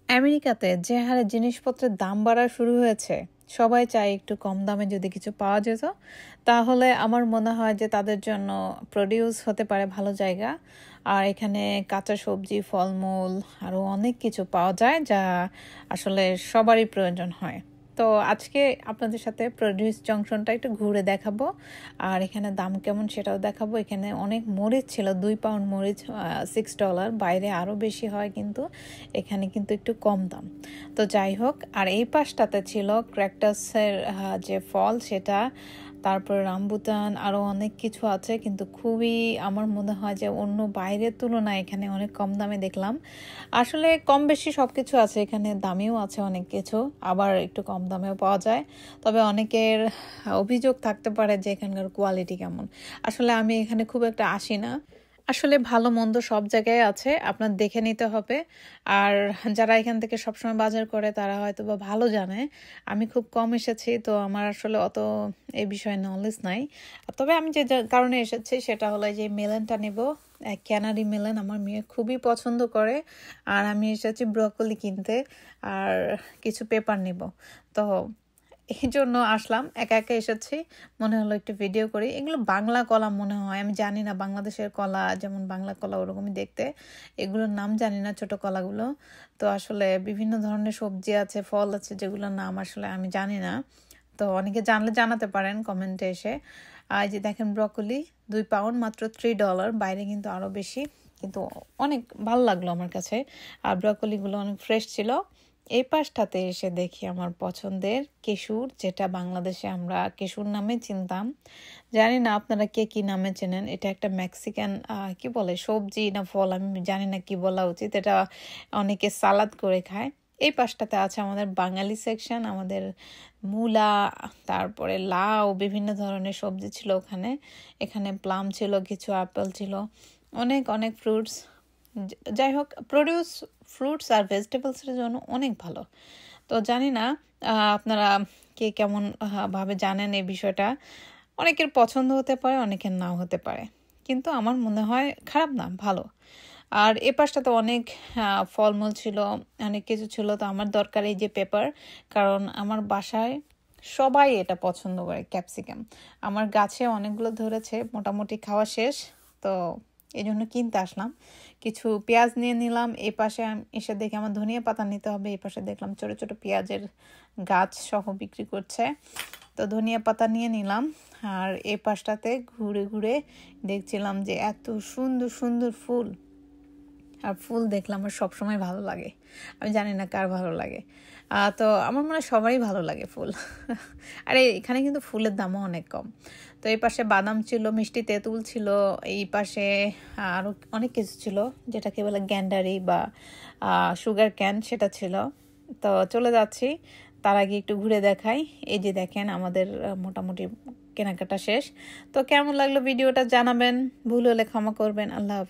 আমেরিকাতে যে হারে জিনিসপত্রের দাম বাড়া শুরু হয়েছে, সবাই চায় একটু কম দামে যদি কিছু পাওয়া যেত, তাহলে আমার মনে হয় যে তাদের জন্য প্রডিউস হতে পারে ভালো জায়গা। আর এখানে কাঁচা সবজি, ফলমূল আরও অনেক কিছু পাওয়া যায় যা আসলে সবারই প্রয়োজন হয়। তো আজকে আপনাদের সাথে প্রডিউস জংশনটা একটু ঘুরে দেখাবো, আর এখানে দাম কেমন সেটাও দেখাবো। এখানে অনেক মরিচ ছিল, 2 পাউন্ড মরিচ $6, বাইরে আরও বেশি হয়, কিন্তু এখানে কিন্তু একটু কম দাম। তো যাই হোক, আর এই পাশটাতে ছিল ক্র্যাকটাসের যে ফল সেটা, তারপর রামবুটান, আরও অনেক কিছু আছে, কিন্তু খুবই আমার মনে হয় যে অন্য বাইরের তুলনায় এখানে অনেক কম দামে দেখলাম। আসলে কম বেশি সব কিছু আছে এখানে, দামিও আছে অনেক কিছু, আবার একটু কম দামেও পাওয়া যায়। তবে অনেকের অভিযোগ থাকতে পারে যে এখানকার কোয়ালিটি কেমন। আসলে আমি এখানে খুব একটা আসি না। আসলে ভালো মন্দ সব জায়গায় আছে, আপনার দেখে নিতে হবে। আর যারা এখান থেকে সবসময় বাজার করে তারা হয়তো বা ভালো জানে। আমি খুব কম এসেছি, তো আমার আসলে অত এই বিষয়ে নলেজ নাই। তবে আমি যে কারণে এসেছি সেটা হলো যে মেলনটা নেব, ক্যানারি মেলন আমার মেয়ে খুবই পছন্দ করে। আর আমি এসেছি ব্রকলি কিনতে, আর কিছু পেপার নেব। তো এই জন্য আসলাম, একা একা এসেছি, মনে হলো একটু ভিডিও করি। এগুলো বাংলা কলা মনে হয়, আমি জানি না, বাংলাদেশের কলা যেমন বাংলা কলা ওরকমই দেখতে, এগুলোর নাম জানি না, ছোট কলাগুলো। তো আসলে বিভিন্ন ধরনের সবজি আছে, ফল আছে, যেগুলোর নাম আসলে আমি জানি না। তো অনেকে জানলে জানাতে পারেন কমেন্টে এসে। আর যে দেখেন ব্রকলি, 2 পাউন্ড মাত্র $3, বাইরে কিন্তু আরও বেশি, কিন্তু অনেক ভালো লাগলো আমার কাছে। আর ব্রকলিগুলো অনেক ফ্রেশ ছিল। এই পাশটাতে এসে দেখি আমার পছন্দের কেশুর, যেটা বাংলাদেশে আমরা কেশুর নামে চিনতাম। জানি না আপনারা কে কি নামে চেনেন। এটা একটা মেক্সিকান কি বলে সবজি না ফল, আমি জানি না কি বলা উচিত। এটা অনেকে সালাদ করে খায়। এই পাশটাতে আছে আমাদের বাঙালি সেকশন, আমাদের মূলা, তারপরে লাউ, বিভিন্ন ধরনের সবজি ছিল ওখানে। এখানে প্লাম ছিল, কিছু আপেল ছিল, অনেক অনেক ফ্রুটস। যাই হোক, প্রডিউস ফ্রুটস আর ভেজিটেবলসের জন্য অনেক ভালো। তো জানি না আপনারা কে কেমন ভাবে জানেন এই বিষয়টা। অনেকের পছন্দ হতে পারে, অনেকের নাও হতে পারে, কিন্তু আমার মনে হয় খারাপ না, ভালো। আর এ পাশটাতে অনেক ফলমূল ছিল, অনেক কিছু ছিল। তো আমার দরকার এই যে পেপার, কারণ আমার বাসায় সবাই এটা পছন্দ করে, ক্যাপসিকাম। আমার গাছে অনেকগুলো ধরেছে, মোটামুটি খাওয়া শেষ, তো এই জন্য কিনতে আসলাম। কিছু পেঁয়াজ নিয়ে নিলাম। এই পাশে এসে দেখি আমার ধনিয়া পাতা নিতে হবে। এই পাশে দেখলাম ছোট ছোট পেঁয়াজের গাছ সহ বিক্রি করছে, তো ধনিয়া পাতা নিয়ে নিলাম। আর এই পাশটাতে ঘুরে ঘুরে দেখছিলাম যে এত সুন্দর সুন্দর ফুল, আর ফুল দেখলে আমার সবসময় ভালো লাগে। আমি জানি না কার ভালো লাগে, তো আমার মনে হয় সবারই ভালো লাগে ফুল। আর এখানে কিন্তু ফুলের দামও অনেক কম। তো এই পাশে বাদাম ছিল, মিষ্টি তেঁতুল ছিল, এই পাশে আরও অনেক কিছু ছিল, যেটাকে বলে গ্যান্ডারি বা সুগার ক্যান, সেটা ছিল। তো চলে যাচ্ছি, তার আগে একটু ঘুরে দেখাই। এই যে দেখেন আমাদের মোটামুটি কেনাকাটা শেষ। তো কেমন লাগলো ভিডিওটা জানাবেন, ভুল হলে ক্ষমা করবেন। আল্লাহ হাফেজ।